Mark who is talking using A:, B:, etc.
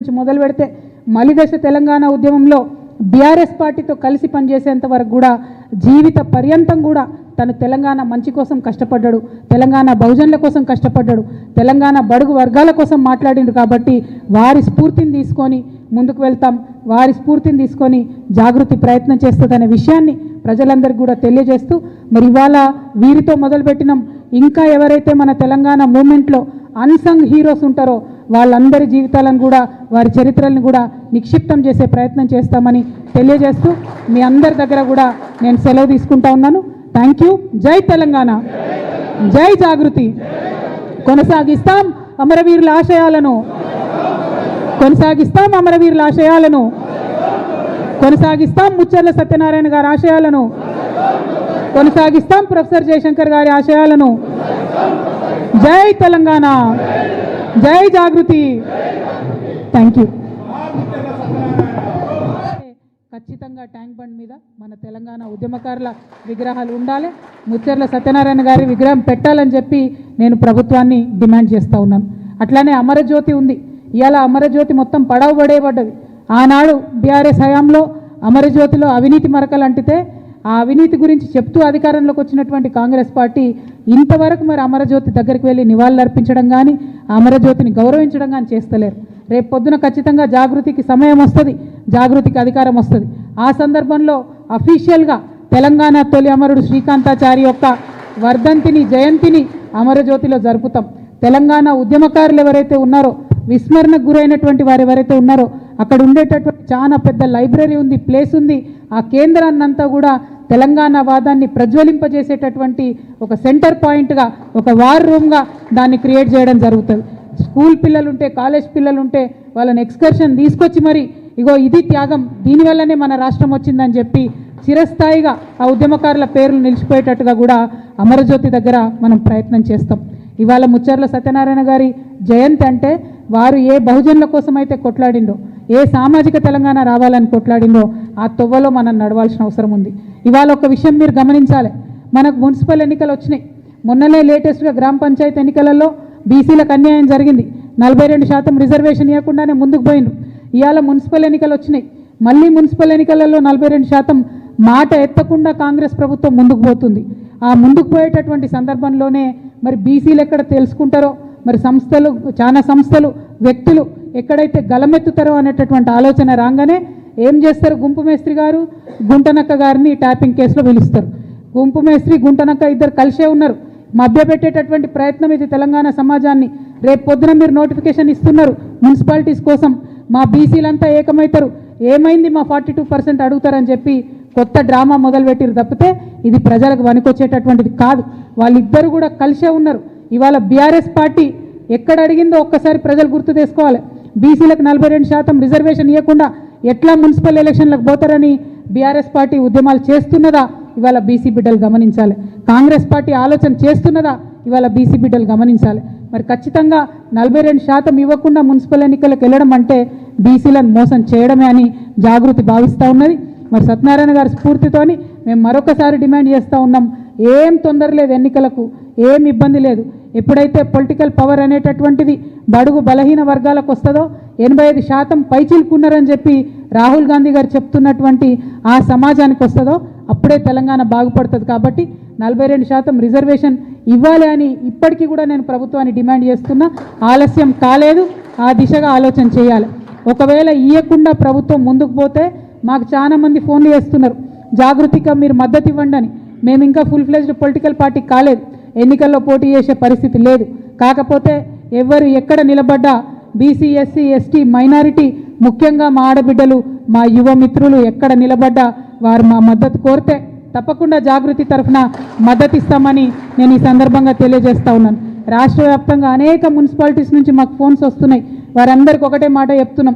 A: నుంచి మొదలు పెడితే మలిదశ తెలంగాణ ఉద్యమంలో బీఆర్ఎస్ పార్టీతో కలిసి పనిచేసేంత వరకు కూడా జీవిత పర్యంతం కూడా తను తెలంగాణ మంచి కోసం కష్టపడ్డాడు, తెలంగాణ బహుజనుల కోసం కష్టపడ్డాడు, తెలంగాణ బడుగు వర్గాల కోసం మాట్లాడిండు. కాబట్టి వారి స్ఫూర్తిని తీసుకొని ముందుకు వెళ్తాం, వారి స్ఫూర్తిని తీసుకొని జాగృతి ప్రయత్నం చేస్తుందనే విషయాన్ని ప్రజలందరికీ కూడా తెలియజేస్తూ మరి ఇవాళ వీరితో మొదలుపెట్టినాం. ఇంకా ఎవరైతే మన తెలంగాణ మూమెంట్లో అన్సంగ్ హీరోస్ ఉంటారో వాళ్ళందరి జీవితాలను కూడా వారి చరిత్రలను కూడా నిక్షిప్తం చేసే ప్రయత్నం చేస్తామని తెలియజేస్తూ మీ అందరి దగ్గర కూడా నేను సెలవు తీసుకుంటా ఉన్నాను. Thank you. జై తెలంగాణ, జై జాగృతి. కొనసాగిస్తాం అమరవీరుల ఆశయాలను, కొనసాగిస్తాం అమరవీరుల ఆశయాలను, కొనసాగిస్తాం ముచ్చర్ల సత్యనారాయణ గారి ఆశయాలను, కొనసాగిస్తాం ప్రొఫెసర్ జయశంకర్ గారి ఆశయాలను. జై తెలంగాణ, జై జాగృతి. Thank you. ఖచ్చితంగా ట్యాంక్ బండ్ మీద మన తెలంగాణ ఉద్యమకారుల విగ్రహాలు ఉండాలి, ముచ్చర్ల సత్యనారాయణ గారి విగ్రహం పెట్టాలని చెప్పి నేను ప్రభుత్వాన్ని డిమాండ్ చేస్తూ ఉన్నాను. అట్లానే అమరజ్యోతి ఉంది. ఇవాళ అమరజ్యోతి మొత్తం పడవబడేబడ్డది. ఆనాడు బీఆర్ఎస్ హయాంలో అమరజ్యోతిలో అవినీతి మరకలు అంటితే ఆ అవినీతి గురించి చెప్తూ అధికారంలోకి వచ్చినటువంటి కాంగ్రెస్ పార్టీ ఇంతవరకు మరి అమరజ్యోతి దగ్గరికి వెళ్ళి నివాళులు అర్పించడం కానీ అమరజ్యోతిని గౌరవించడం కానీ చేస్తలేరు. రేపు పొద్దున ఖచ్చితంగా జాగృతికి సమయం వస్తుంది, జాగృతికి అధికారం వస్తుంది. ఆ సందర్భంలో అఫీషియల్గా తెలంగాణ తొలి అమరుడు శ్రీకాంతాచారి యొక్క వర్ధంతిని, జయంతిని అమరజ్యోతిలో జరుపుతాం. తెలంగాణ ఉద్యమకారులు ఎవరైతే ఉన్నారో, విస్మరణకు గురైనటువంటి వారు ఎవరైతే ఉన్నారో అక్కడ ఉండేటటువంటి చాలా పెద్ద లైబ్రరీ ఉంది, ప్లేస్ ఉంది. ఆ కేంద్రాన్నంతా కూడా తెలంగాణ వాదాన్ని ప్రజ్వలింపజేసేటటువంటి ఒక సెంటర్ పాయింట్గా, ఒక వార్ రూమ్గా దాన్ని క్రియేట్ చేయడం జరుగుతుంది. స్కూల్ పిల్లలుంటే, కాలేజ్ పిల్లలుంటే వాళ్ళని ఎక్స్కర్షన్ తీసుకొచ్చి మరి ఇగో ఇది త్యాగం, దీనివల్లనే మన రాష్ట్రం వచ్చిందని చెప్పి చిరస్థాయిగా ఆ ఉద్యమకారుల పేర్లు నిలిచిపోయేటట్టుగా కూడా అమరజ్యోతి దగ్గర మనం ప్రయత్నం చేస్తాం. ఇవాళ ముచ్చర్ల సత్యనారాయణ గారి జయంతి అంటే వారు ఏ బహుజనుల కోసం అయితే కొట్లాడిండో, ఏ సామాజిక తెలంగాణ రావాలని కొట్లాడిండో ఆ తొవ్వలో మనం నడవాల్సిన అవసరం ఉంది. ఇవాళ ఒక విషయం మీరు గమనించాలి. మనకు మున్సిపల్ ఎన్నికలు వచ్చినాయి. మొన్ననే లేటెస్ట్గా గ్రామ పంచాయతీ ఎన్నికలలో బీసీలకు అన్యాయం జరిగింది. 42% రిజర్వేషన్ ఇవ్వకుండానే ముందుకు పోయిండ్రు. ఇవాళ మున్సిపల్ ఎన్నికలు వచ్చినాయి. మళ్ళీ మున్సిపల్ ఎన్నికలలో 42% మాట ఎత్తకుండా కాంగ్రెస్ ప్రభుత్వం ముందుకు పోతుంది. ఆ ముందుకు పోయేటటువంటి సందర్భంలోనే మరి బీసీలు ఎక్కడ తెలుసుకుంటారో, మరి సంస్థలు, చాలా సంస్థలు, వ్యక్తులు ఎక్కడైతే గలమెత్తుతారో అనేటటువంటి ఆలోచన రాగానే ఏం చేస్తారు? గుంపు మేస్త్రి గారు, గుంటనక్క గారిని ట్యాపింగ్ కేసులో పిలుస్తారు. గుంపు మేస్త్రి, గుంటనక్క ఇద్దరు కలిసే ఉన్నారు. మభ్యపెట్టేటటువంటి ప్రయత్నం ఇది తెలంగాణ సమాజాన్ని. రేపు పొద్దున మీరు నోటిఫికేషన్ ఇస్తున్నారు మున్సిపాలిటీస్ కోసం, మా బీసీలంతా ఏకమవుతారు, ఏమైంది మా 42% అడుగుతారని చెప్పి కొత్త డ్రామా మొదలుపెట్టిరు తప్పితే ఇది ప్రజలకు వనికొచ్చేటటువంటిది కాదు. వాళ్ళిద్దరు కూడా కలిసే ఉన్నారు. ఇవాళ బీఆర్ఎస్ పార్టీ ఎక్కడ అడిగిందో ఒక్కసారి ప్రజలు గుర్తు చేసుకోవాలి. బీసీలకు 42% రిజర్వేషన్ ఇవ్వకుండా ఎట్లా మున్సిపల్ ఎలక్షన్లకు పోతారని బీఆర్ఎస్ పార్టీ ఉద్యమాలు చేస్తున్నదా ఇవాళ బీసీ బిడ్డలు గమనించాలి. కాంగ్రెస్ పార్టీ ఆలోచన చేస్తున్నదా ఇవాళ బీసీ బిడ్డలు గమనించాలి. మరి ఖచ్చితంగా 42% ఇవ్వకుండా మున్సిపల్ ఎన్నికలకు వెళ్ళడం అంటే బీసీలను మోసం చేయడమే అని జాగృతి భావిస్తూ ఉన్నది. మరి సత్యనారాయణ గారి స్ఫూర్తితోని మేము మరొకసారి డిమాండ్ చేస్తూ ఉన్నాం. ఏం తొందర లేదు, ఎన్నికలకు ఏం ఇబ్బంది లేదు. ఎప్పుడైతే పొలిటికల్ పవర్ అనేటటువంటిది బడుగు బలహీన వర్గాలకు వస్తుందో, 85% పైచిలుకున్నారని చెప్పి రాహుల్ గాంధీ గారు చెప్తున్నటువంటి ఆ సమాజానికి వస్తుందో అప్పుడే తెలంగాణ బాగుపడుతుంది. కాబట్టి 42% రిజర్వేషన్ ఇవ్వాలి అని ఇప్పటికీ కూడా నేను ప్రభుత్వాన్ని డిమాండ్ చేస్తున్నా. ఆలస్యం కాలేదు, ఆ దిశగా ఆలోచన చేయాలి. ఒకవేళ ఇవ్వకుండా ప్రభుత్వం ముందుకు పోతే మాకు చాలా మంది ఫోన్లు చేస్తున్నారు, జాగృతిగా మీరు మద్దతు ఇవ్వండి అని. మేము ఇంకా ఫుల్ ఫ్లెజ్డ్ పొలిటికల్ పార్టీ కాలేదు, ఎన్నికల్లో పోటీ చేసే పరిస్థితి లేదు. కాకపోతే ఎవరు ఎక్కడ నిలబడ్డా బీసీ, ఎస్సీ, ఎస్టీ, మైనారిటీ, ముఖ్యంగా మా ఆడబిడ్డలు, మా యువ మిత్రులు ఎక్కడ నిలబడ్డా వారు మా మద్దతు కోరితే తప్పకుండా జాగృతి తరఫున మద్దతు ఇస్తామని నేను ఈ సందర్భంగా తెలియజేస్తూ ఉన్నాను. రాష్ట్ర వ్యాప్తంగా అనేక మున్సిపాలిటీస్ నుంచి మాకు ఫోన్స్ వస్తున్నాయి. వారందరికీ ఒకటే మాట చెప్తున్నాం,